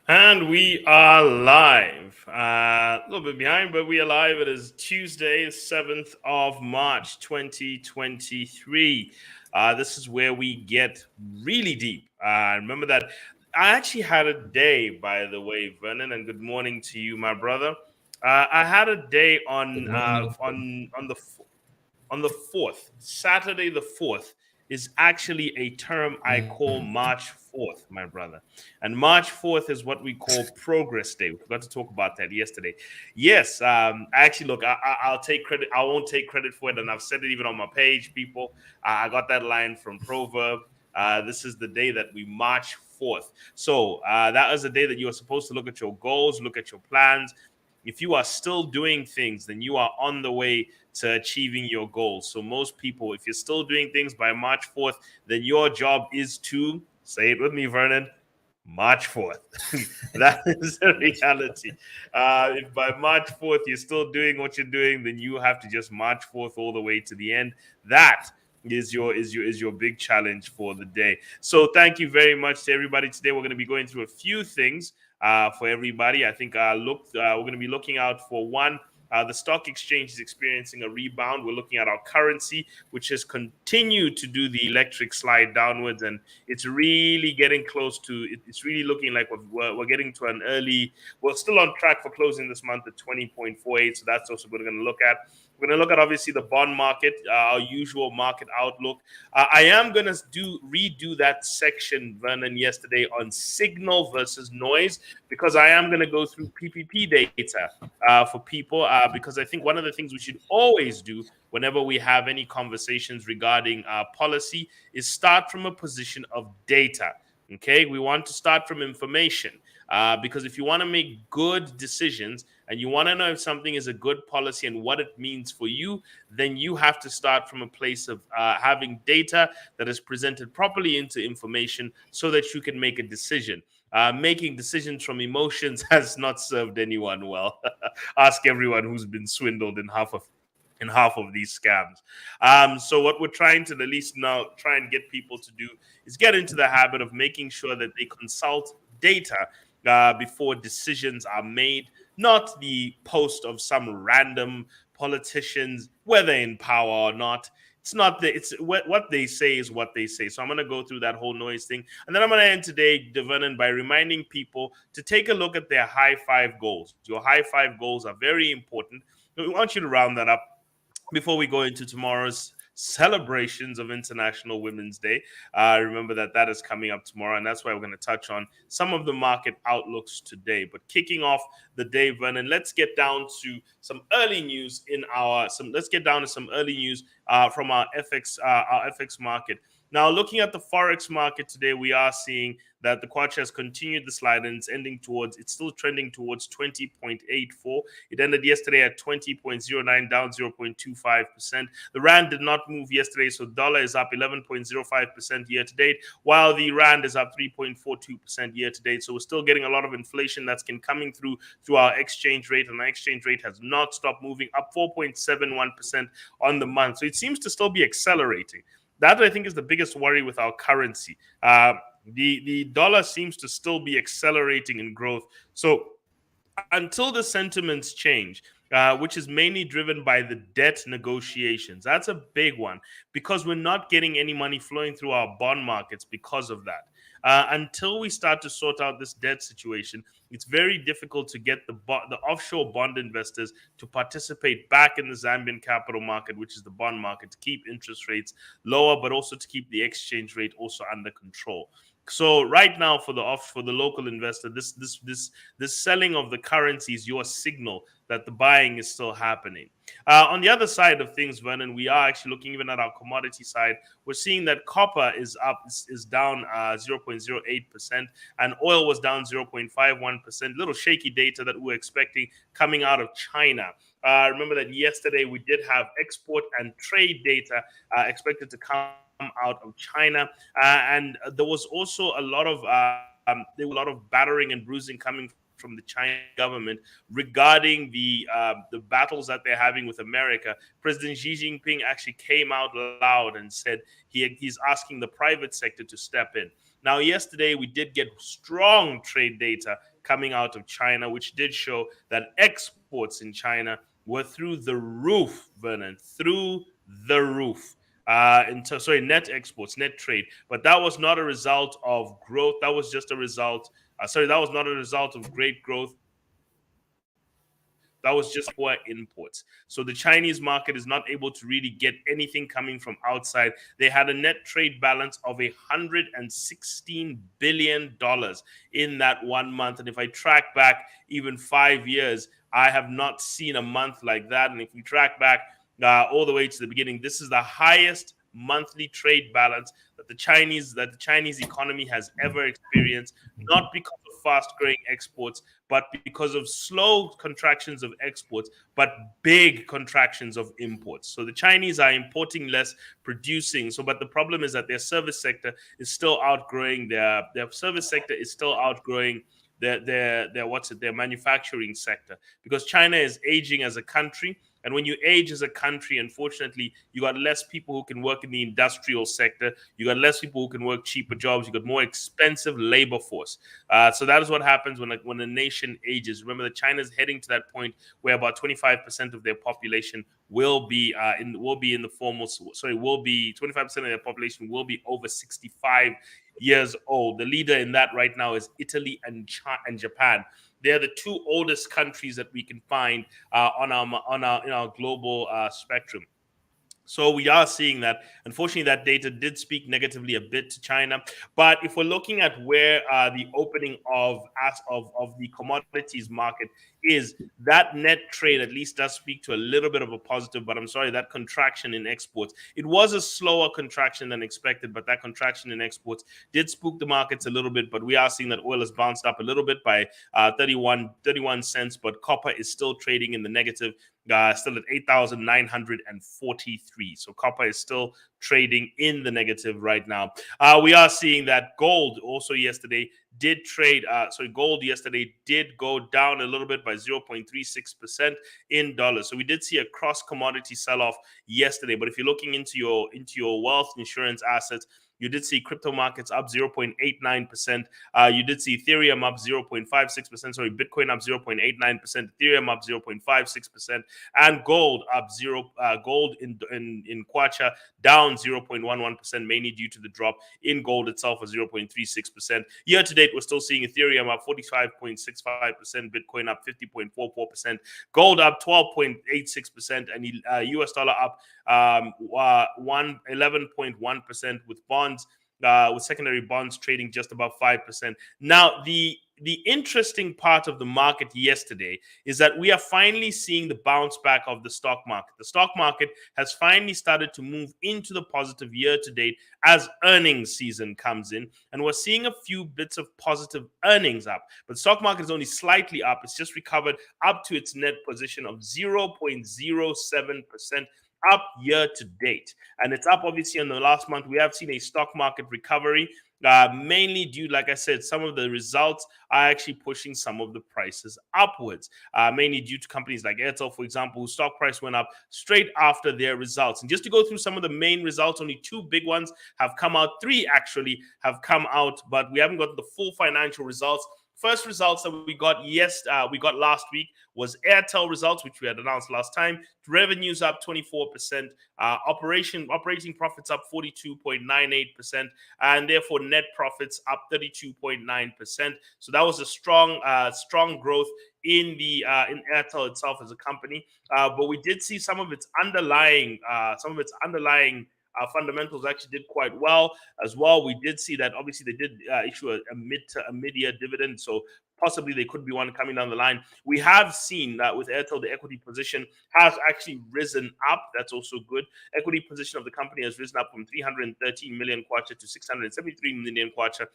And we are live. A little bit behind, but we are live. It is Tuesday, 7th of March, 2023. This is where we get really deep. Remember that I actually had a day, by the way, Vernon, and good morning to you, my brother. I had a day Good morning. on the 4th, Saturday the 4th, is actually a term I call Mm. March 4th, my brother. And March 4th is what we call Progress Day. We forgot to talk about that yesterday. Yes, actually, look, I'll take credit. I won't take credit for it. And I've said it even on my page, people. I got that line from Proverb. This is the day that we march forth. So that is the day that you are supposed to look at your goals, look at your plans. If you are still doing things, then you are on the way to achieving your goals. So most people, if you're still doing things by March 4th, then your job is to say it with me, Vernon. March 4th. That is the reality. If by March 4th you're still doing what you're doing, then you have to just march forth all the way to the end. That is your big challenge for the day. So thank you very much to everybody. Today we're going to be going through a few things for everybody. I think we're going to be looking out for one. The stock exchange is experiencing a rebound. We're looking at our currency, which has continued to do the electric slide downwards, and it's really getting close to. It's really looking like we're getting to an early. We're still on track for closing this month at 20.48. So that's also what we're going to look at. We're going to look at obviously the bond market, our usual market outlook. I am going to redo that section, Vernon, yesterday on signal versus noise, because I am going to go through PPP data for people, because I think one of the things we should always do whenever we have any conversations regarding policy is start from a position of data. Okay, we want to start from information, because if you want to make good decisions and you want to know if something is a good policy and what it means for you, then you have to start from a place of having data that is presented properly into information so that you can make a decision. Making decisions from emotions has not served anyone well. Ask everyone who's been swindled in half of these scams. So what we're trying to at least now try and get people to do is get into the habit of making sure that they consult data before decisions are made, not the post of some random politicians, whether in power or not. It's not the it's what they say is what they say. So I'm gonna go through that whole noise thing, and then I'm gonna end today, Devernon, by reminding people to take a look at their high five goals. Your high five goals are very important. We want you to round that up before we go into tomorrow's celebrations of International Women's Day. Remember that that is coming up tomorrow, and that's why we're going to touch on some of the market outlooks today. But kicking off the day, Vernon, let's get down to some early news in our some. Let's get down to some early news from our FX market. Now, looking at the forex market today, we are seeing that the kwacha has continued the slide and it's still trending towards 20.84. It ended yesterday at 20.09, down 0.25%. The Rand did not move yesterday, so the dollar is up 11.05% year to date, while the Rand is up 3.42% year to date. So we're still getting a lot of inflation that's been coming through our exchange rate, and our exchange rate has not stopped moving, up 4.71% on the month. So it seems to still be accelerating. That, I think, is the biggest worry with our currency. The dollar seems to still be accelerating in growth. So until the sentiments change, which is mainly driven by the debt negotiations. That's a big one because we're not getting any money flowing through our bond markets because of that. Until we start to sort out this debt situation, it's very difficult to get the offshore bond investors to participate back in the Zambian capital market, which is the bond market, to keep interest rates lower, but also to keep the exchange rate also under control. So right now, for the local investor, this selling of the currency is your signal that the buying is still happening. On the other side of things, Vernon, we are actually looking even at our commodity side. We're seeing that copper is down 0.08%, and oil was down 0.51%. Little shaky data that we're expecting coming out of China. Remember that yesterday we did have export and trade data expected to come out of China, and there was also a lot of battering and bruising coming from the Chinese government regarding the battles that they're having with America. President Xi Jinping actually came out loud and said he's asking the private sector to step in. Now, yesterday we did get strong trade data coming out of China, which did show that exports in China were through the roof, Vernon, through the roof. Net exports, net trade, but that was not a result of growth. That was just a result. That was not a result of great growth. That was just poor imports. So the Chinese market is not able to really get anything coming from outside. They had a net trade balance of $116 billion in that 1 month. And if I track back even 5 years, I have not seen a month like that. And if we track back all the way to the beginning, this is the highest monthly trade balance that the Chinese economy has ever experienced, not because of fast growing exports, but because of slow contractions of exports, but big contractions of imports. So the Chinese are importing less, producing. But the problem is that their service sector is still outgrowing their service sector is still outgrowing their manufacturing sector, because China is aging as a country. And when you age as a country, unfortunately, you got less people who can work in the industrial sector. You got less people who can work cheaper jobs. You got more expensive labor force. So that is what happens when a nation ages. Remember that China is heading to that point where about 25% of their population will be in the formal. Sorry, will be 25% of their population will be over 65 years old. The leader in that right now is Italy and Japan. They're the two oldest countries that we can find in our global spectrum. So we are seeing that. Unfortunately, that data did speak negatively a bit to China. But if we're looking at where the opening of the commodities market is, that net trade at least does speak to a little bit of a positive. But I'm sorry, that contraction in exports, it was a slower contraction than expected, but that contraction in exports did spook the markets a little bit. But we are seeing that oil has bounced up a little bit by 31 cents, but copper is still trading in the negative. Still at 8,943. So copper is still trading in the negative right now. We are seeing that gold also yesterday did trade. Gold yesterday did go down a little bit by 0.36% in dollars. So we did see a cross commodity sell off yesterday. But if you're looking into your wealth insurance assets, you did see crypto markets up 0.89%. You did see Ethereum up 0.56%. Sorry, Bitcoin up 0.89%. Ethereum up 0.56%. And gold up gold in Kwacha down 0.11%, mainly due to the drop in gold itself of 0.36%. Year to date, we're still seeing Ethereum up 45.65%, Bitcoin up 50.44%, gold up 12.86%, and US dollar up 11.1%, with bonds, with secondary bonds trading just above 5%. Now, the interesting part of the market yesterday is that we are finally seeing the bounce back of the stock market. The stock market has finally started to move into the positive year to date as earnings season comes in, and we're seeing a few bits of positive earnings up. But stock market is only slightly up. It's just recovered up to its net position of 0.07% up year to date. And it's up obviously in the last month. We have seen a stock market recovery, mainly due, like I said, some of the results are actually pushing some of the prices upwards, mainly due to companies like Airtel, for example, whose stock price went up straight after their results. And just to go through some of the main results, only two big ones have come out. Three actually have come out, but we haven't got the full financial results. First results that we got last week was Airtel results, which we had announced last time. Revenues up 24%, operating profits up 42.98%, and therefore net profits up 32.9%. So that was a strong growth in Airtel itself as a company. But we did see some of its underlying fundamentals actually did quite well as well. We did see that obviously they did issue a mid-year dividend, so possibly there could be one coming down the line. We have seen that with Airtel, the equity position has actually risen up. That's also good. Equity position of the company has risen up from 313 million kwacha to 673 million kwacha.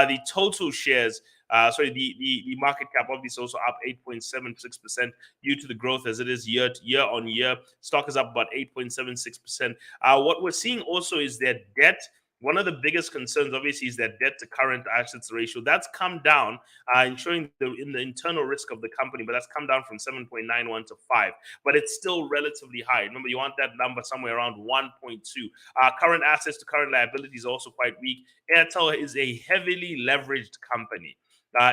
The total shares, the market cap obviously also up 8.76% due to the growth as it is year on year. Stock is up about 8.76%. What we're seeing also is their debt. One of the biggest concerns, obviously, is that debt to current assets ratio. That's come down, ensuring in the internal risk of the company, but that's come down from 7.91 to 5. But it's still relatively high. Remember, you want that number somewhere around 1.2. Current assets to current liabilities are also quite weak. Airtel is a heavily leveraged company.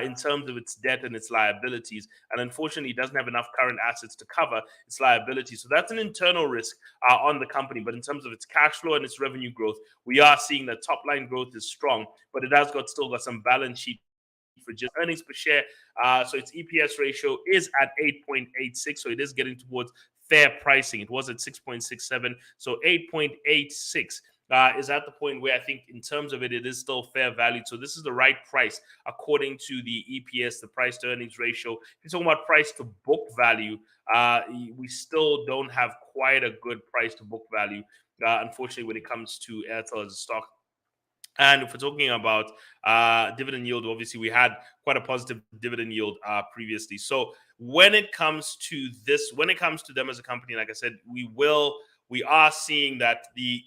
in terms of its debt and its liabilities. And unfortunately, it doesn't have enough current assets to cover its liabilities. So that's an internal risk on the company. But in terms of its cash flow and its revenue growth, we are seeing that top line growth is strong, but it has still got some balance sheet for just earnings per share. So its EPS ratio is at 8.86. So it is getting towards fair pricing. It was at 6.67. So 8.86 is at the point where I think in terms of it, it is still fair value. So this is the right price according to the EPS, the price to earnings ratio. If you're talking about price to book value, we still don't have quite a good price to book value, unfortunately, when it comes to Airtel as a stock. And if we're talking about dividend yield, obviously we had quite a positive dividend yield previously. So when it comes to them as a company, like I said, we are seeing that the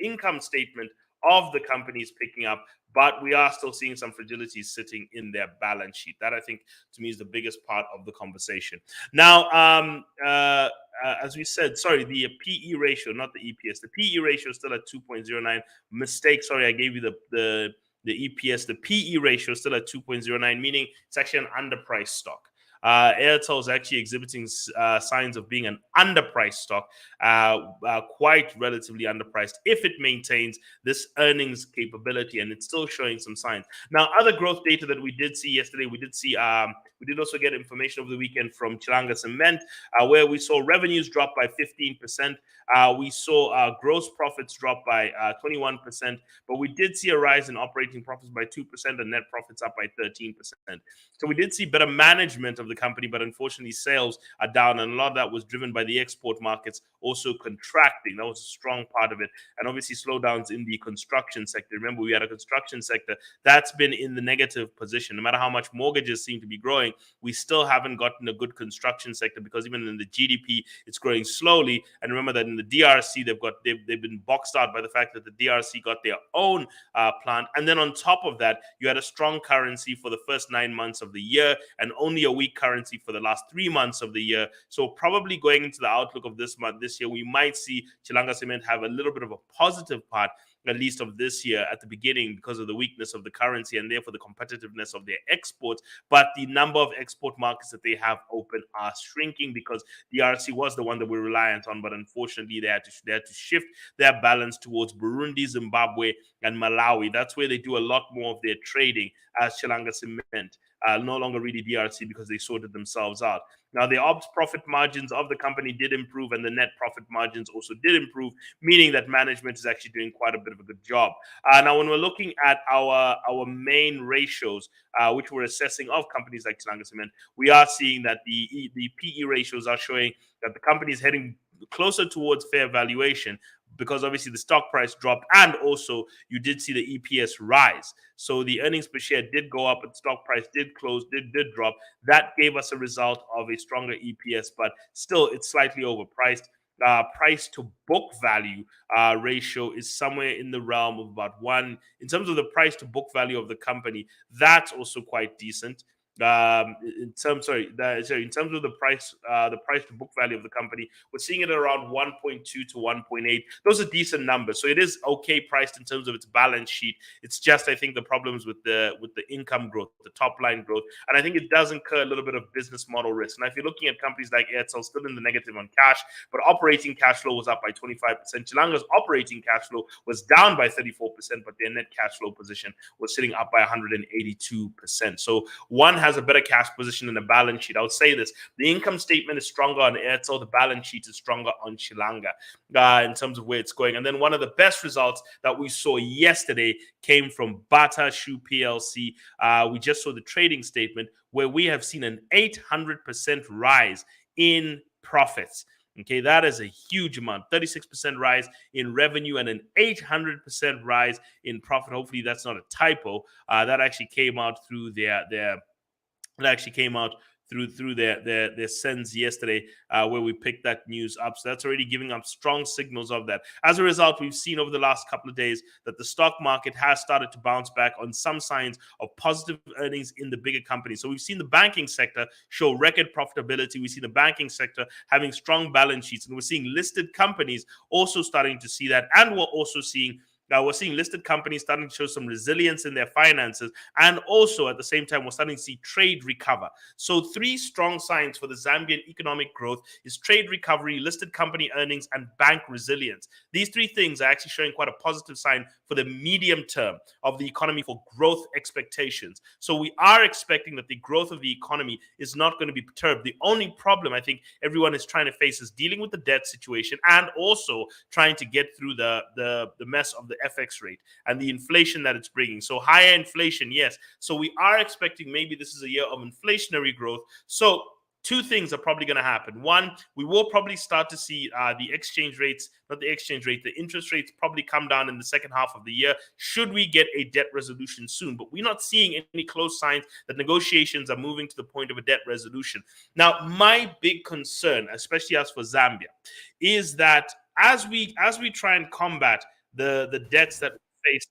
income statement of the company is picking up, but we are still seeing some fragilities sitting in their balance sheet. That I think to me is the biggest part of the conversation. Now, as we said, sorry, the PE ratio, not the EPS. The PE ratio is still at 2.09. Mistake. Sorry, I gave you the EPS. The PE ratio is still at 2.09, meaning it's actually an underpriced stock. Airtel is actually exhibiting signs of being an underpriced stock, quite relatively underpriced if it maintains this earnings capability, and it's still showing some signs. Now, other growth data that we did see yesterday, we did also get information over the weekend from Chilanga Cement, where we saw revenues drop by 15%. We saw gross profits drop by 21%, but we did see a rise in operating profits by 2% and net profits up by 13%. So we did see better management of the company, but unfortunately sales are down, and a lot of that was driven by the export markets also contracting. That was a strong part of it, and obviously slowdowns in the construction sector. Remember, we had a construction sector that's been in the negative position. No matter how much mortgages seem to be growing, we still haven't gotten a good construction sector, because even in the GDP, it's growing slowly. And remember that in the DRC, they've been boxed out by the fact that the DRC got their own plant, and then on top of that, you had a strong currency for the first 9 months of the year and only a weak currency for the last 3 months of the year. So probably going into the outlook of this year, we might see Chilanga Cement have a little bit of a positive part, at least of this year at the beginning, because of the weakness of the currency and therefore the competitiveness of their exports. But the number of export markets that they have open are shrinking, because the RC was the one that we're reliant on, but unfortunately they had to shift their balance towards Burundi, Zimbabwe, and Malawi. That's where they do a lot more of their trading as Chilanga Cement. No longer really DRC, because they sorted themselves out. Now, the ops profit margins of the company did improve, and the net profit margins also did improve, meaning that management is actually doing quite a bit of a good job. Now, when we're looking at our main ratios, which we're assessing of companies like Chilanga Cement, we are seeing that the PE ratios are showing that the company is heading closer towards fair valuation, because obviously the stock price dropped, and also you did see the EPS rise. So the earnings per share did go up, but stock price did drop. That gave us a result of a stronger EPS, but still it's slightly overpriced. Price to book value ratio is somewhere in the realm of about 1. In terms of the price to book value of the company, that's also quite decent. In terms of the price to book value of the company, we're seeing it around 1.2 to 1.8. Those are decent numbers, so it is okay priced in terms of its balance sheet. It's just, I think, the problems with the income growth, the top line growth, and I think it does incur a little bit of business model risk. Now, if you're looking at companies like Airtel, still in the negative on cash, but operating cash flow was up by 25%. Chilanga's operating cash flow was down by 34%, but their net cash flow position was sitting up by 182%. So one has a better cash position in the balance sheet. I would say this: the income statement is stronger on Airtel, the balance sheet is stronger on Chilanga in terms of where it's going. And then one of the best results that we saw yesterday came from Bata Shoe PLC. We just saw the trading statement, where we have seen an 800% rise in profits. Okay, that is a huge amount. 36% rise in revenue and an 800% rise in profit. Hopefully that's not a typo. That actually came out through their sends yesterday, where we picked that news up. So that's already giving up strong signals of that. As a result, we've seen over the last couple of days that the stock market has started to bounce back on some signs of positive earnings in the bigger companies. So we've seen the banking sector show record profitability. We see the banking sector having strong balance sheets, and we're seeing listed companies also starting to see that. And we're also seeing Now we're seeing listed companies starting to show some resilience in their finances, and also at the same time we're starting to see trade recover. So three strong signs for the Zambian economic growth is trade recovery, listed company earnings, and bank resilience. These three things are actually showing quite a positive sign for the medium term of the economy for growth expectations. So we are expecting that the growth of the economy is not going to be perturbed. The only problem I think everyone is trying to face is dealing with the debt situation and also trying to get through the mess of the FX rate and the inflation that it's bringing. So higher inflation, yes. So we are expecting maybe this is a year of inflationary growth. So two things are probably going to happen. One, we will probably start to see the exchange rates, not the exchange rate, the interest rates probably come down in the second half of the year, should we get a debt resolution soon. But we're not seeing any close signs that negotiations are moving to the point of a debt resolution. Now, my big concern, especially as for Zambia, is that as we try and combat the debts that we face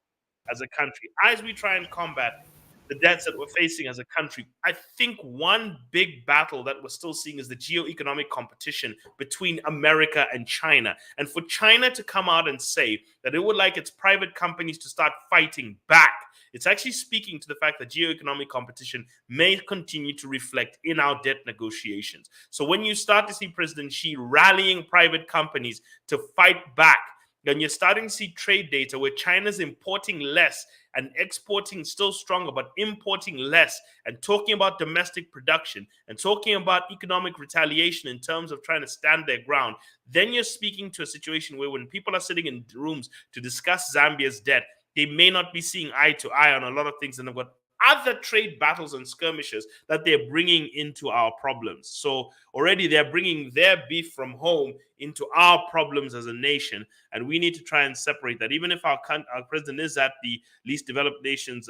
as a country, as we try and combat the debts that we're facing as a country, I think one big battle that we're still seeing is the geo-economic competition between America and China. And for China to come out and say that it would like its private companies to start fighting back, it's actually speaking to the fact that geo-economic competition may continue to reflect in our debt negotiations. So when you start to see President Xi rallying private companies to fight back, then you're starting to see trade data where China's importing less and exporting still stronger, but importing less, and talking about domestic production and talking about economic retaliation in terms of trying to stand their ground, then you're speaking to a situation where when people are sitting in rooms to discuss Zambia's debt, they may not be seeing eye to eye on a lot of things, and they've got other trade battles and skirmishes that they're bringing into our problems. So already they're bringing their beef from home into our problems as a nation, and we need to try and separate that. Even if our president is at the least developed nations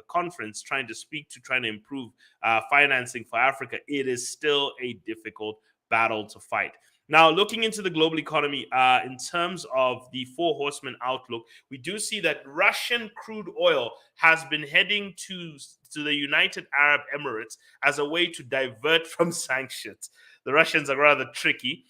conference trying to improve financing for Africa, it is still a difficult battle to fight. Now, looking into the global economy, in terms of the four horsemen outlook, we do see that Russian crude oil has been heading to the United Arab Emirates as a way to divert from sanctions. The Russians are rather tricky.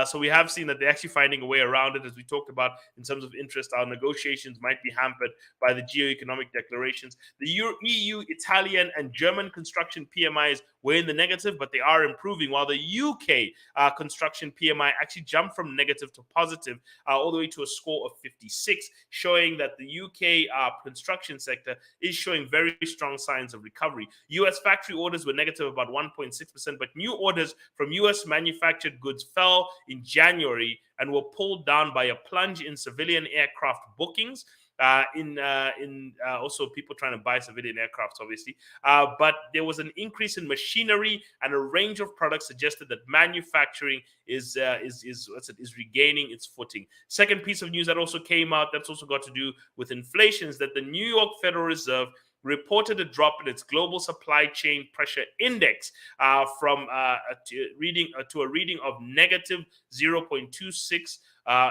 So we have seen that they're actually finding a way around it. As we talked about in terms of interest, our negotiations might be hampered by the geo-economic declarations. The EU, Italian, and German construction PMIs were in the negative, but they are improving, while the UK construction PMI actually jumped from negative to positive all the way to a score of 56, showing that the UK construction sector is showing very strong signs of recovery. US factory orders were negative about 1.6%, but new orders from US manufactured goods fell in January and were pulled down by a plunge in civilian aircraft bookings. Also people trying to buy civilian aircrafts, obviously. But there was an increase in machinery, and a range of products suggested that manufacturing is regaining its footing. Second piece of news that also came out that's also got to do with inflation is that the New York Federal Reserve reported a drop in its global supply chain pressure index from to a reading of negative 0.26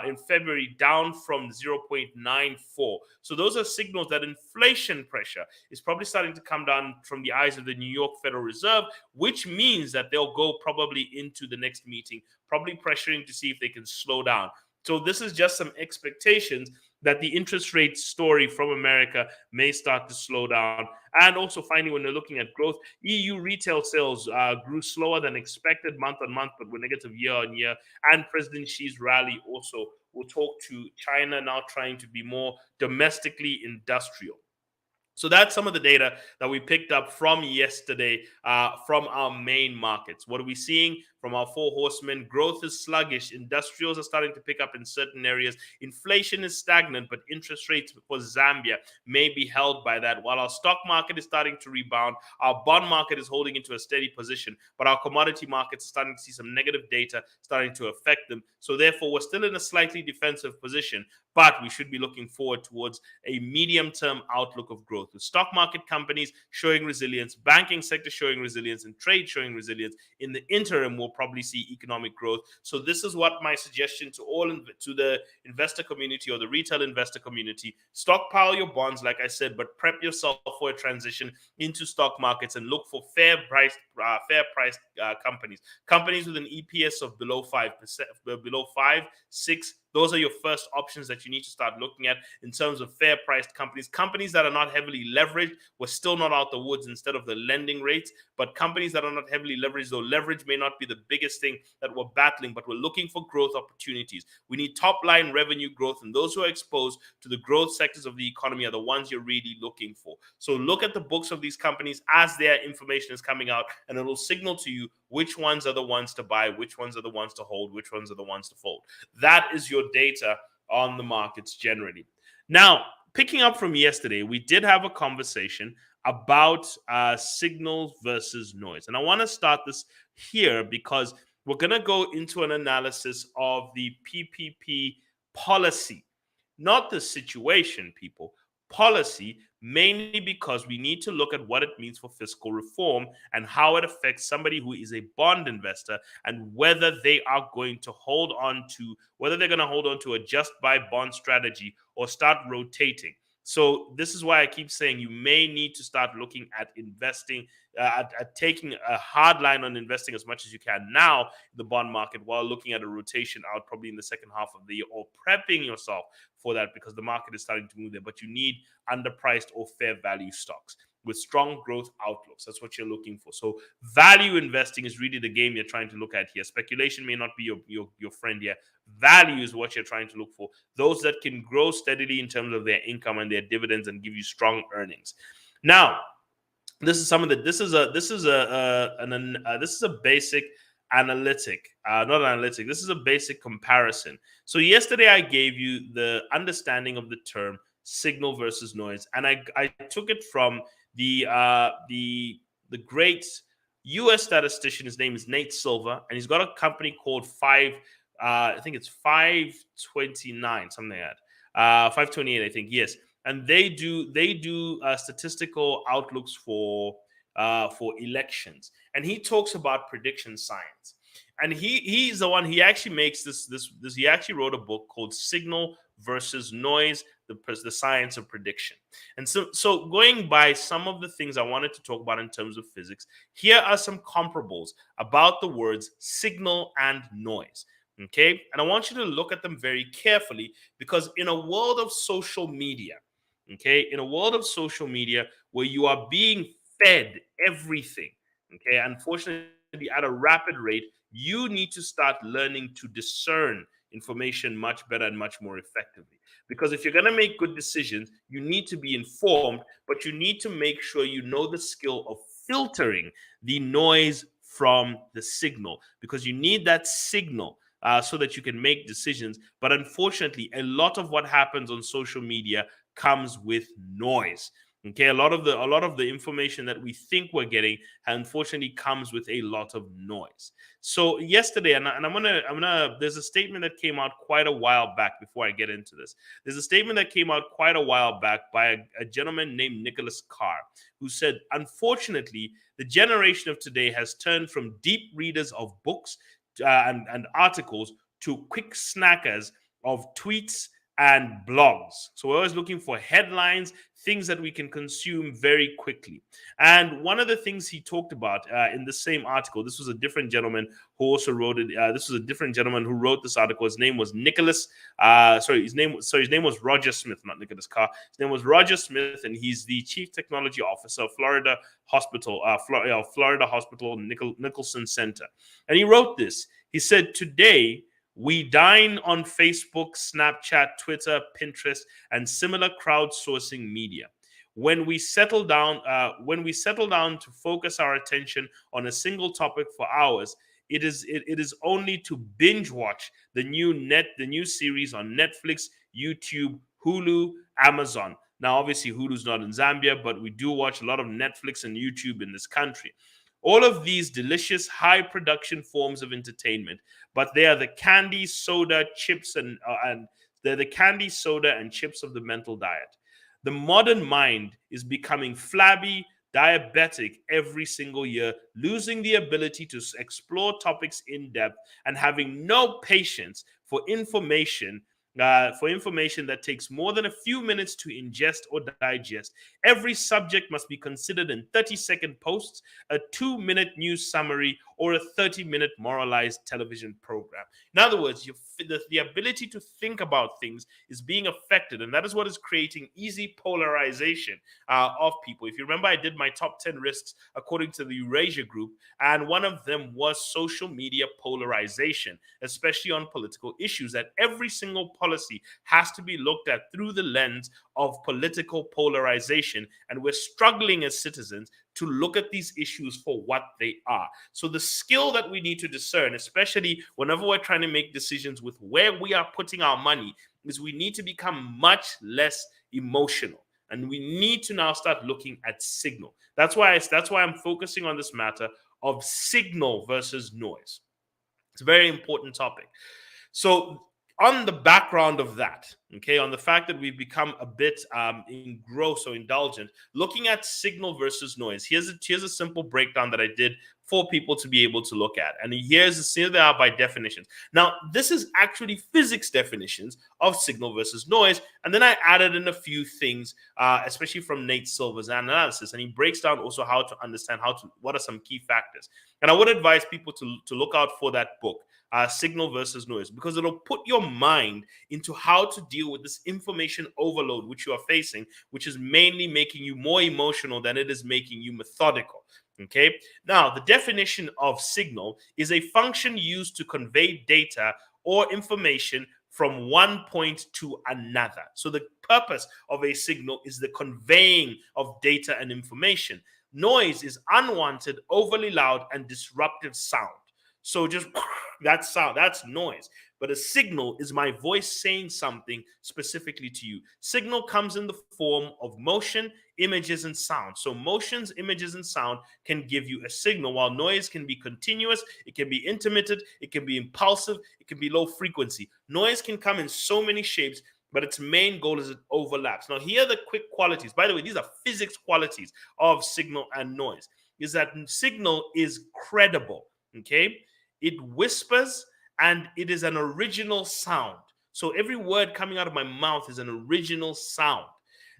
in February, down from 0.94. So those are signals that inflation pressure is probably starting to come down from the eyes of the New York Federal Reserve, which means that they'll go probably into the next meeting, probably pressuring to see if they can slow down. So this is just some expectations that the interest rate story from America may start to slow down. And also finally, when we're looking at growth, EU retail sales grew slower than expected month on month, but were negative year on year. And President Xi's rally also will talk to China now trying to be more domestically industrial. So that's some of the data that we picked up from yesterday from our main markets. What are we seeing from our four horsemen? Growth is sluggish. Industrials are starting to pick up in certain areas. Inflation is stagnant, but interest rates for Zambia may be held by that. While our stock market is starting to rebound, our bond market is holding into a steady position, but our commodity markets are starting to see some negative data starting to affect them. So therefore, we're still in a slightly defensive position, but we should be looking forward towards a medium-term outlook of growth. The stock market companies showing resilience, banking sector showing resilience, and trade showing resilience. In the interim, we'll probably see economic growth. So this is what my suggestion to the investor community or the retail investor community: stockpile your bonds, like I said, but prep yourself for a transition into stock markets and look for fair priced companies with an EPS of below 5%, below 5, 6, those are your first options that you need to start looking at in terms of fair priced companies. Companies that are not heavily leveraged, we're still not out the woods instead of the lending rates, but companies that are not heavily leveraged, though leverage may not be the biggest thing that we're battling, but we're looking for growth opportunities. We need top line revenue growth, and those who are exposed to the growth sectors of the economy are the ones you're really looking for. So look at the books of these companies as their information is coming out, and it will signal to you which ones are the ones to buy, which ones are the ones to hold, which ones are the ones to fold. That is your data on the markets generally. Now, picking up from yesterday, we did have a conversation about signal versus noise. And I want to start this here because we're going to go into an analysis of the PPP policy, not the situation, people. Policy, mainly because we need to look at what it means for fiscal reform and how it affects somebody who is a bond investor, and whether they are going to hold on to, whether they're going to hold on to a just buy bond strategy or start rotating. So this is why I keep saying you may need to start looking at investing, at taking a hard line on investing as much as you can now in the bond market, while looking at a rotation out probably in the second half of the year, or prepping yourself for that, because the market is starting to move there. But you need underpriced or fair value stocks with strong growth outlooks. That's what you're looking for. So value investing is really the game you're trying to look at here. Speculation may not be your friend here. Value is what you're trying to look for. Those that can grow steadily in terms of their income and their dividends and give you strong earnings. Now, this is some of the. This is a basic analytic, not analytic. This is a basic comparison. So yesterday I gave you the understanding of the term signal versus noise, and I took it from the great U.S. statistician. His name is Nate Silver, and he's got a company called I think it's 529, something like that. 528, I think. Yes, and they do statistical outlooks for elections, and he talks about prediction science. And he's the one. He actually makes this. He actually wrote a book called Signal versus Noise: the Science of Prediction. And so going by some of the things I wanted to talk about in terms of physics, here are some comparables about the words signal and noise. Okay, and I want you to look at them very carefully, because in a world of social media, where you are being fed everything, okay, unfortunately at a rapid rate, you need to start learning to discern information much better and much more effectively. Because if you're going to make good decisions, you need to be informed, but you need to make sure you know the skill of filtering the noise from the signal, because you need that signal so that you can make decisions. But unfortunately, a lot of what happens on social media comes with noise. Okay, a lot of the information that we think we're getting, unfortunately, comes with a lot of noise. So yesterday, and I'm gonna. There's a statement that came out quite a while back. Before I get into this, there's a statement that came out quite a while back by a gentleman named Nicholas Carr, who said, unfortunately, the generation of today has turned from deep readers of books and articles to quick snackers of tweets and blogs. So we're always looking for headlines, things that we can consume very quickly. And one of the things he talked about in the same article, this was a different gentleman who also wrote it. This was a different gentleman who wrote this article. His name was Nicholas. His name was Roger Smith, not Nicholas Carr. His name was Roger Smith, and he's the Chief Technology Officer of Florida Hospital, Florida Hospital Nicholson Center. And he wrote this. He said, "Today, we dine on Facebook, Snapchat, Twitter, Pinterest, and similar crowdsourcing media. When we settle down to focus our attention on a single topic for hours, it is only to binge watch the new series on Netflix, YouTube, Hulu, Amazon." Now, obviously, Hulu's not in Zambia, but we do watch a lot of Netflix and YouTube in this country. All of these delicious, high production forms of entertainment, but they are the candy, soda, chips, and they're the candy, soda, and chips of the mental diet. The modern mind is becoming flabby, diabetic every single year, losing the ability to explore topics in depth and having no patience for information that takes more than a few minutes to ingest or digest. Every subject must be considered in 30-second posts, a 2-minute news summary, or a 30-minute moralized television program. In other words, the ability to think about things is being affected, and that is what is creating easy polarization of people. If you remember, I did my top 10 risks according to the Eurasia Group, and one of them was social media polarization, especially on political issues, that every single policy has to be looked at through the lens of political polarization, and we're struggling as citizens to look at these issues for what they are. So the skill that we need to discern, especially whenever we're trying to make decisions with where we are putting our money, is we need to become much less emotional. And we need to now start looking at signal. That's why I'm focusing on this matter of signal versus noise. It's a very important topic. So on the background of that, okay, on the fact that we've become a bit engrossed or indulgent, looking at signal versus noise, here's a simple breakdown that I did for people to be able to look at. And here they are by definitions. Now, this is actually physics definitions of signal versus noise. And then I added in a few things, especially from Nate Silver's analysis. And he breaks down also how to understand what are some key factors. And I would advise people to look out for that book, Signal versus Noise, because it'll put your mind into how to deal with this information overload which you are facing, which is mainly making you more emotional than it is making you methodical. Okay. Now, the definition of signal is a function used to convey data or information from one point to another. So the purpose of a signal is the conveying of data and information. Noise is unwanted, overly loud, and disruptive sound. So just that sound, that's noise. But a signal is my voice saying something specifically to you. Signal comes in the form of motion, images, and sound. So motions, images, and sound can give you a signal, while noise can be continuous, it can be intermittent, it can be impulsive, it can be low frequency. Noise can come in so many shapes, but its main goal is it overlaps. Now, here are the quick qualities. By the way, these are physics qualities of signal and noise. Is that signal is credible, okay? It whispers, and it is an original sound. So every word coming out of my mouth is an original sound.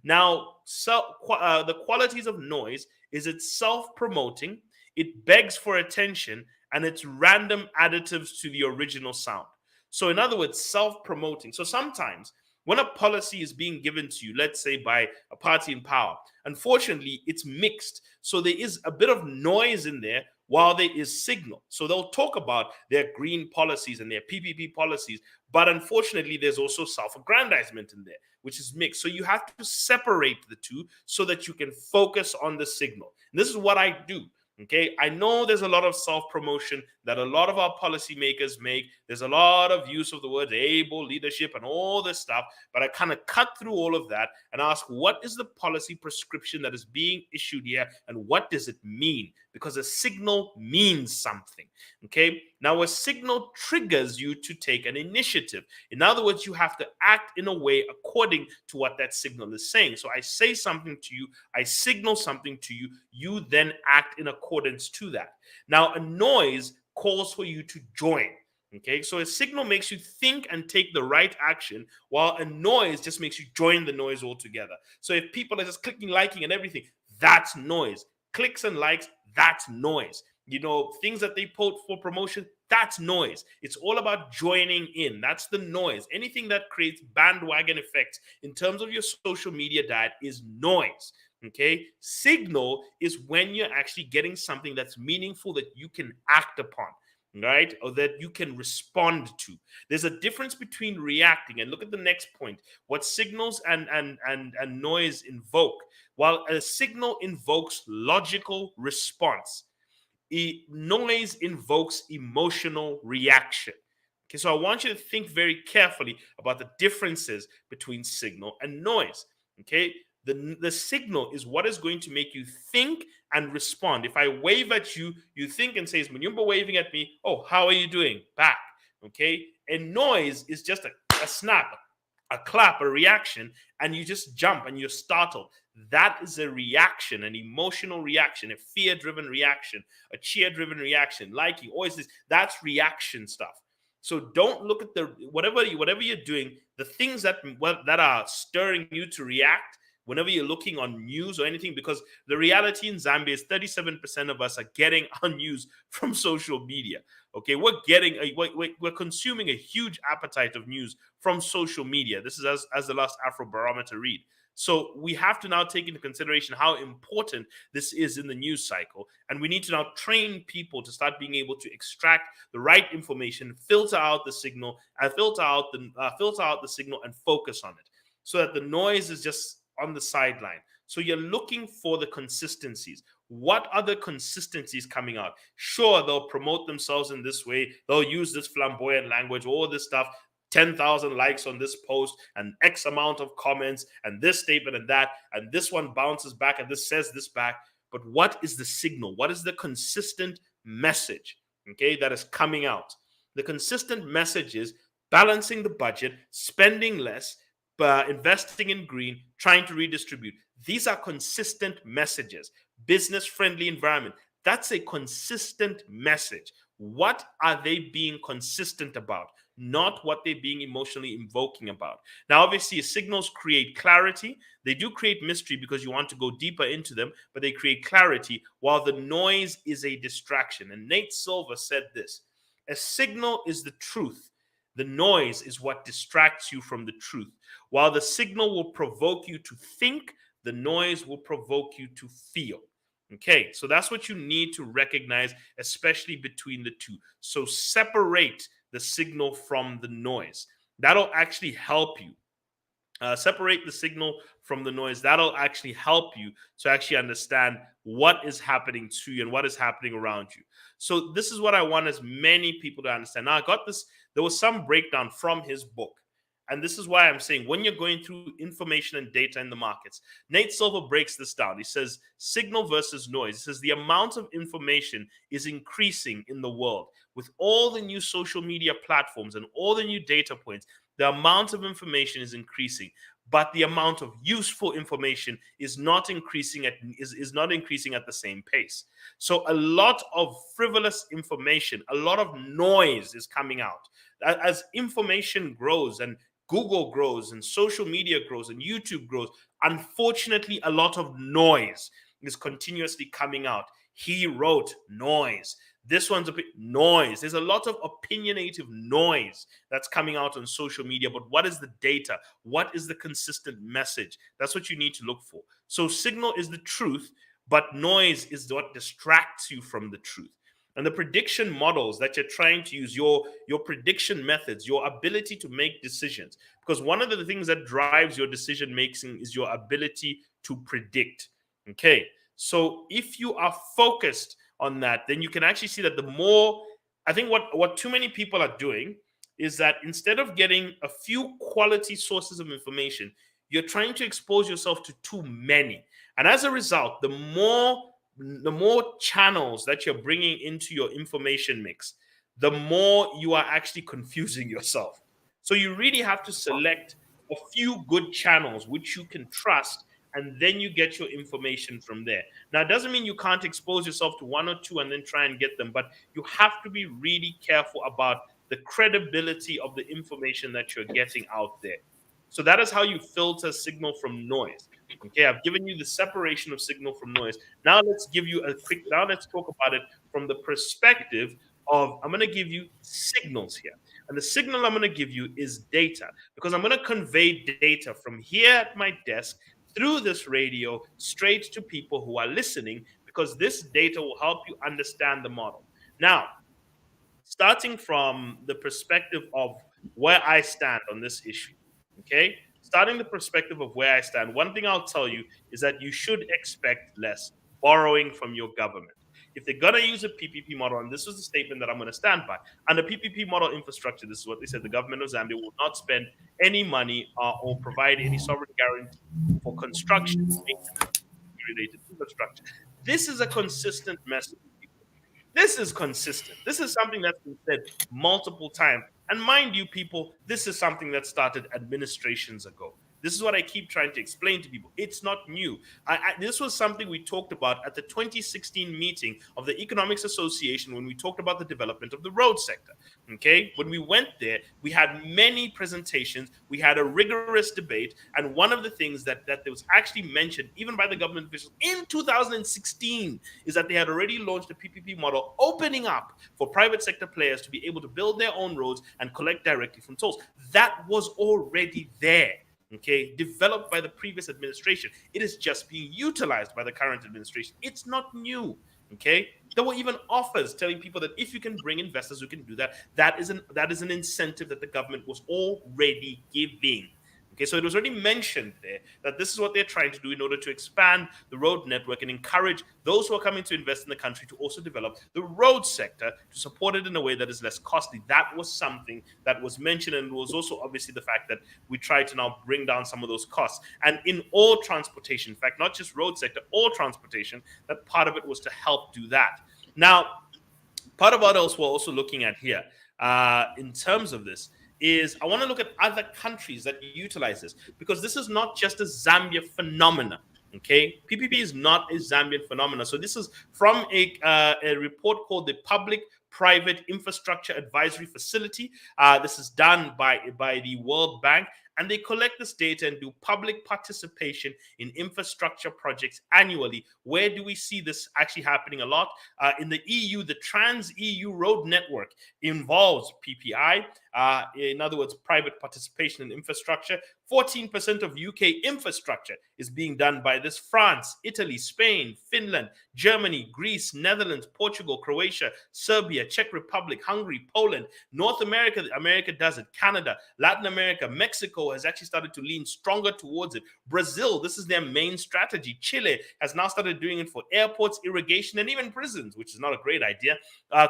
Now, the qualities of noise is it's self-promoting, it begs for attention, and it's random additives to the original sound. So in other words, self-promoting. So sometimes when a policy is being given to you, let's say by a party in power, unfortunately, it's mixed. So there is a bit of noise in there while there is signal. So they'll talk about their green policies and their PPP policies, but unfortunately, there's also self-aggrandizement in there, which is mixed. So you have to separate the two so that you can focus on the signal. And this is what I do. Okay, I know there's a lot of self-promotion that a lot of our policymakers make. There's a lot of use of the word able, leadership, and all this stuff. But I kind of cut through all of that and ask, what is the policy prescription that is being issued here, and what does it mean? Because a signal means something. Okay, now a signal triggers you to take an initiative. In other words, you have to act in a way according to what that signal is saying. So I say something to you, I signal something to you, you then act in accordance to that. Now, a noise calls for you to join. Okay, so a signal makes you think and take the right action, while a noise just makes you join the noise altogether. So if people are just clicking, liking, and everything, that's noise. Clicks and likes, that's noise. You know, things that they post for promotion, that's noise. It's all about joining in. That's the noise. Anything that creates bandwagon effects in terms of your social media diet is noise. Okay, signal is when you're actually getting something that's meaningful that you can act upon, right? Or that you can respond to. There's a difference between reacting, and look at the next point. What signals and noise invoke. While a signal invokes logical response, noise invokes emotional reaction. Okay, so I want you to think very carefully about the differences between signal and noise. Okay, the signal is what is going to make you think and respond. If I wave at you, you think and say, "Is Munyumba waving at me? Oh, how are you doing?" Back. Okay, and noise is just a snap, a clap, a reaction, and you just jump and you're startled. That is a reaction, an emotional reaction, a fear-driven reaction, a cheer-driven reaction, liking, always this. That's reaction stuff. So don't look at the whatever you're doing, the things that are stirring you to react. whenever you're looking on news or anything, because the reality in Zambia is 37% of us are getting our news from social media. Okay, we're consuming a huge appetite of news from social media. This is as the last Afrobarometer read. So we have to now take into consideration how important this is in the news cycle, and we need to now train people to start being able to extract the right information, filter out the signal, and filter out the signal and focus on it, so that the noise is just on the sideline. So you're looking for the consistencies. What are the consistencies coming out? Sure, they'll promote themselves in this way. They'll use this flamboyant language, all this stuff. 10,000 likes on this post and X amount of comments and this statement and this one bounces back and this says this back. But what is the signal? What is the consistent message, okay, that is coming out? The consistent message is balancing the budget, spending less, investing in green, trying to redistribute. These are consistent messages. Business friendly environment. That's a consistent message. What are they being consistent about? Not what they're being emotionally invoking about. Now, obviously, signals create clarity. They do create mystery because you want to go deeper into them, but they create clarity while the noise is a distraction. And Nate Silver said this: a signal is the truth. The noise is what distracts you from the truth. While the signal will provoke you to think, the noise will provoke you to feel. Okay, so that's what you need to recognize, especially between the two. So separate the signal from the noise. That'll actually help you. Separate the signal from the noise. That'll actually help you to actually understand what is happening to you and what is happening around you. So this is what I want as many people to understand. Now, I got this. There was some breakdown from his book. And this is why I'm saying when you're going through information and data in the markets, Nate Silver breaks this down. He says signal versus noise. He says the amount of information is increasing in the world with all the new social media platforms and all the new data points. The amount of information is increasing, but the amount of useful information is not increasing is not increasing at the same pace. So a lot of frivolous information, a lot of noise is coming out. As information grows and Google grows and social media grows and YouTube grows, unfortunately, a lot of noise is continuously coming out. He wrote noise. This one's a bit noise. There's a lot of opinionative noise that's coming out on social media. But what is the data? What is the consistent message? That's what you need to look for. So signal is the truth, but noise is what distracts you from the truth. And the prediction models that you're trying to use, your prediction methods, your ability to make decisions. Because one of the things that drives your decision making is your ability to predict. Okay. So if you are focused on that, then you can actually see that the more, I think what too many people are doing is that instead of getting a few quality sources of information, you're trying to expose yourself to too many. And as a result, the more channels that you're bringing into your information mix, the more you are actually confusing yourself. So you really have to select a few good channels which you can trust, and then you get your information from there. Now, it doesn't mean you can't expose yourself to one or two and then try and get them, but you have to be really careful about the credibility of the information that you're getting out there. So that is how you filter signal from noise. Okay, I've given you the separation of signal from noise. Now let's talk about it from the perspective of, I'm going to give you signals here. And the signal I'm going to give you is data, because I'm going to convey data from here at my desk through this radio straight to people who are listening, because this data will help you understand the model. Now, starting from the perspective of where I stand on this issue, okay? Starting the perspective of where I stand, one thing I'll tell you is that you should expect less borrowing from your government. If they're going to use a PPP model, and this is the statement that I'm going to stand by, under PPP model infrastructure, this is what they said: the government of Zambia will not spend any money or provide any sovereign guarantee for construction, maintenance, related infrastructure. This is a consistent message. This is consistent. This is something that's been said multiple times. And mind you, people, this is something that started administrations ago. This is what I keep trying to explain to people. It's not new. This was something we talked about at the 2016 meeting of the Economics Association when we talked about the development of the road sector. Okay, when we went there, we had many presentations, we had a rigorous debate, and one of the things that was actually mentioned even by the government officials in 2016 is that they had already launched a PPP model, opening up for private sector players to be able to build their own roads and collect directly from tolls. That was already there. Okay, developed by the previous administration. It is just being utilized by the current administration. It's not new. Okay, there were even offers telling people that if you can bring investors who can do that, that is an incentive that the government was already giving. Okay, so it was already mentioned there that this is what they're trying to do in order to expand the road network and encourage those who are coming to invest in the country to also develop the road sector to support it in a way that is less costly. That was something that was mentioned, and it was also obviously the fact that we try to now bring down some of those costs. And in all transportation, in fact, not just road sector, all transportation, that part of it was to help do that. Now, part of what else we're also looking at here in terms of this is I want to look at other countries that utilize this, because this is not just a Zambia phenomena. Okay, PPP is not a Zambian phenomenon. So this is from a report called the Public-Private Infrastructure Advisory Facility. This is done by the World Bank, and they collect this data and do public participation in infrastructure projects annually. Where do we see this actually happening a lot? In the EU, the Trans-EU Road Network involves PPI. In other words, private participation in infrastructure. 14% of UK infrastructure is being done by this. France, Italy, Spain, Finland, Germany, Greece, Netherlands, Portugal, Croatia, Serbia, Czech Republic, Hungary, Poland. North America, America does it. Canada, Latin America, Mexico has actually started to lean stronger towards it. Brazil, this is their main strategy. Chile has now started doing it for airports, irrigation, and even prisons, which is not a great idea.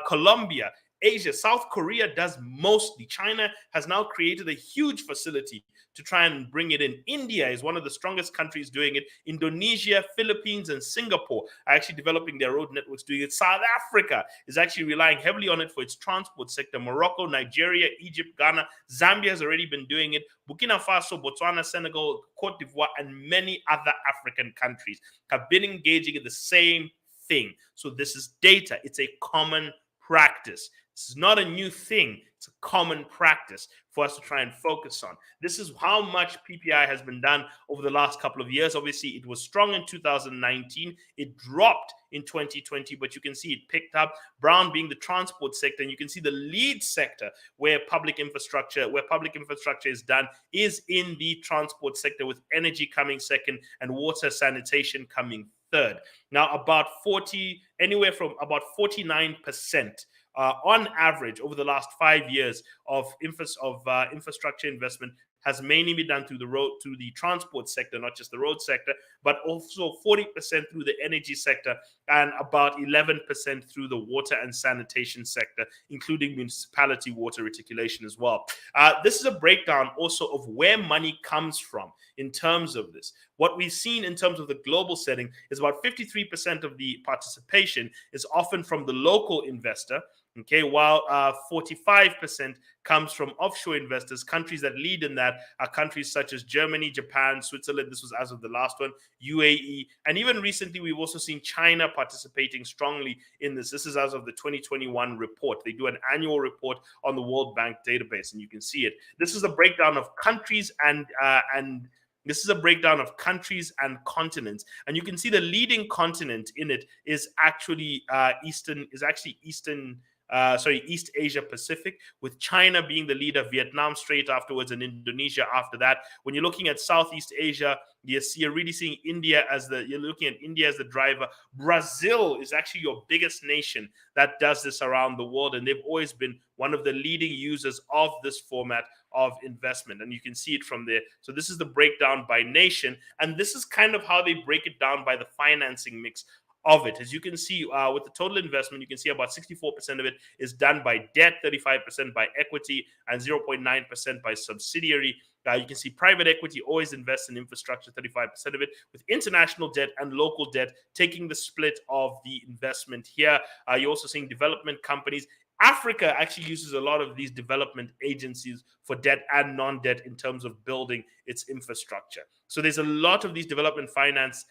Colombia, Asia, South Korea does mostly. China has now created a huge facility to try and bring it in. India is one of the strongest countries doing it. Indonesia, Philippines, and Singapore are actually developing their road networks doing it. South Africa is actually relying heavily on it for its transport sector. Morocco, Nigeria, Egypt, Ghana, Zambia has already been doing it. Burkina Faso, Botswana, Senegal, Cote d'Ivoire, and many other African countries have been engaging in the same thing. So this is data. It's a common practice. This is not a new thing. It's a common practice for us to try and focus on. This is how much PPI has been done over the last couple of years. Obviously, it was strong in 2019. It dropped in 2020, but you can see it picked up. Brown being the transport sector, and you can see the lead sector where public infrastructure is done is in the transport sector, with energy coming second and water sanitation coming third. Now, anywhere from about 49%. On average, over the last 5 years of infrastructure investment has mainly been done through the transport sector, not just the road sector, but also 40% through the energy sector and about 11% through the water and sanitation sector, including municipality water reticulation as well. This is a breakdown also of where money comes from in terms of this. What we've seen in terms of the global setting is about 53% of the participation is often from the local investor. Okay, while 45% comes from offshore investors. Countries that lead in that are countries such as Germany, Japan, Switzerland. This was as of the last one, UAE. And even recently, we've also seen China participating strongly in this. This is as of the 2021 report. They do an annual report on the World Bank database, and you can see it. This is a breakdown of countries and this is a breakdown of countries and continents, and you can see the leading continent in it is actually East Asia Pacific, with China being the leader, Vietnam straight afterwards, and Indonesia after that. When you're looking at Southeast Asia, you're really seeing India you're looking at India as the driver. Brazil is actually your biggest nation that does this around the world, and they've always been one of the leading users of this format of investment, and you can see it from there. So this is the breakdown by nation, and this is kind of how they break it down by the financing mix of it. As you can see, with the total investment, you can see about 64% of it is done by debt, 35% by equity, and 0.9% by subsidiary. You can see private equity always invests in infrastructure, 35% of it, with international debt and local debt taking the split of the investment here. You're also seeing development companies. Africa actually uses a lot of these development agencies for debt and non-debt in terms of building its infrastructure. So there's a lot of these development finance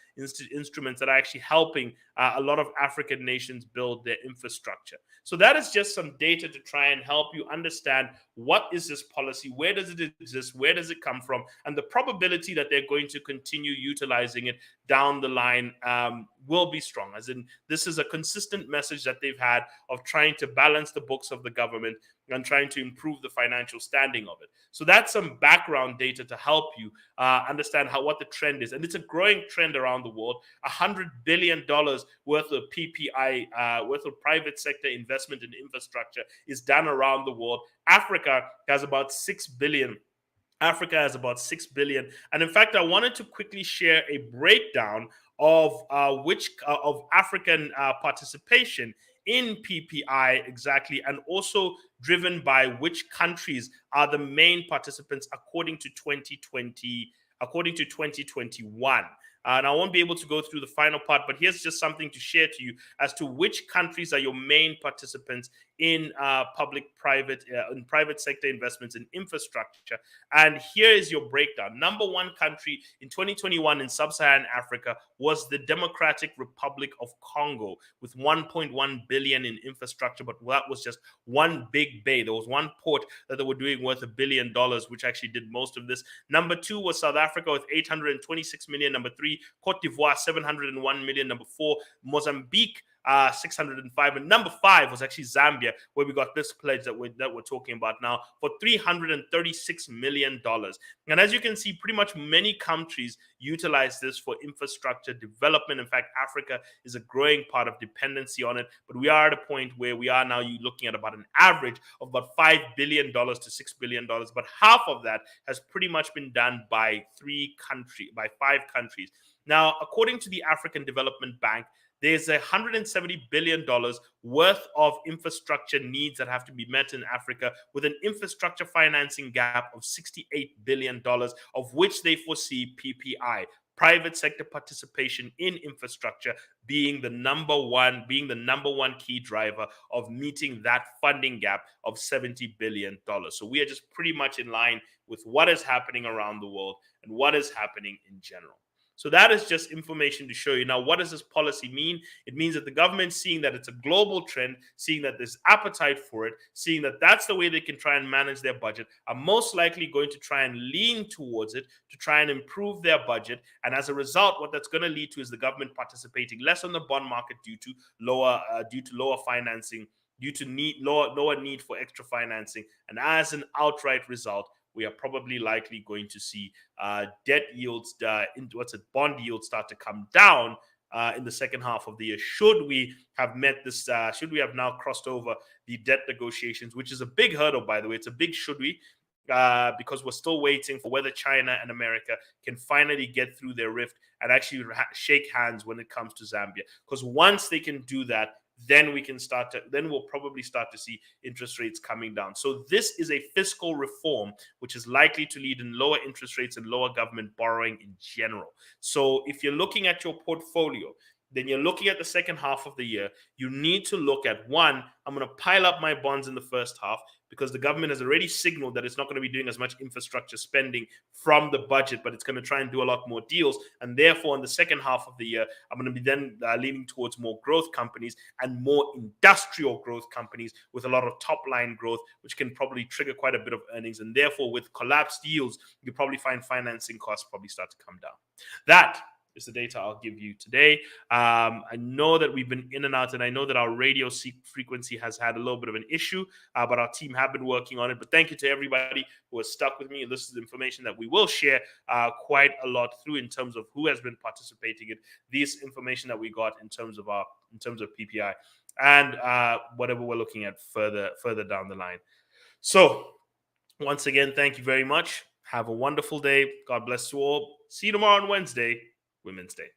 instruments that are actually helping a lot of African nations build their infrastructure. So that is just some data to try and help you understand what is this policy, where does it exist, where does it come from, and the probability that they're going to continue utilizing it down the line will be strong. As in, this is a consistent message that they've had of trying to balance the books of the government and trying to improve the financial standing of it. So that's some background data to help you understand what the trend is. And it's a growing trend around the world. $100 billion worth of PPI, worth of private sector investment in infrastructure is done around the world. Africa has about 6 billion. Africa has about 6 billion. And in fact, I wanted to quickly share a breakdown of of African participation in PPI exactly, and also driven by which countries are the main participants according to 2021. And I won't be able to go through the final part, but here's just something to share to you as to which countries are your main participants in in private sector investments in infrastructure. And here is your breakdown. Number one country in 2021 in sub-Saharan Africa was the Democratic Republic of Congo with 1.1 billion in infrastructure, but that was just one big bay. There was one port that they were doing worth $1 billion, which actually did most of this. Number two was South Africa with 826 million. Number three, Cote d'Ivoire, 701 million. Number four, Mozambique, 605, and number five was actually Zambia, where we got this pledge that we're talking about now for $336 million. And as you can see, pretty much many countries utilize this for infrastructure development. In fact, Africa is a growing part of dependency on it, but we are at a point where we are now looking at about an average of about $5 billion to $6 billion, but half of that has pretty much been done by five countries. Now, according to the African Development Bank, there's $170 billion worth of infrastructure needs that have to be met in Africa, with an infrastructure financing gap of $68 billion, of which they foresee PPI, private sector participation in infrastructure, being the number one key driver of meeting that funding gap of $70 billion. So we are just pretty much in line with what is happening around the world and what is happening in general. So that is just information to show you. Now, what does this policy mean? It means that the government, seeing that it's a global trend, seeing that there's appetite for it, seeing that that's the way they can try and manage their budget, are most likely going to try and lean towards it to try and improve their budget. And as a result, what that's going to lead to is the government participating less on the bond market due to lower financing, due to lower need for extra financing. And as an outright result, we are probably likely going to see debt yields, bond yields start to come down in the second half of the year. Should we have now crossed over the debt negotiations, which is a big hurdle, by the way. It's a big should we, because we're still waiting for whether China and America can finally get through their rift and actually shake hands when it comes to Zambia. Because once they can do that, then we'll probably start to see interest rates coming down. So this is a fiscal reform which is likely to lead in lower interest rates and lower government borrowing in general. So if you're looking at your portfolio, then you're looking at the second half of the year, you need to look at, one, I'm going to pile up my bonds in the first half because the government has already signaled that it's not going to be doing as much infrastructure spending from the budget, but it's going to try and do a lot more deals. And therefore, in the second half of the year, I'm going to be then leaning towards more growth companies and more industrial growth companies with a lot of top line growth, which can probably trigger quite a bit of earnings. And therefore, with collapsed yields, you probably find financing costs probably start to come down. That is the data I'll give you today. I know that we've been in and out, and I know that our radio frequency has had a little bit of an issue, but our team have been working on it. But thank you to everybody who has stuck with me. This is information that we will share quite a lot through in terms of who has been participating in this information that we got in terms of PPI and whatever we're looking at further down the line. So once again, thank you very much. Have a wonderful day. God bless you all. See you tomorrow on Wednesday, Women's Day.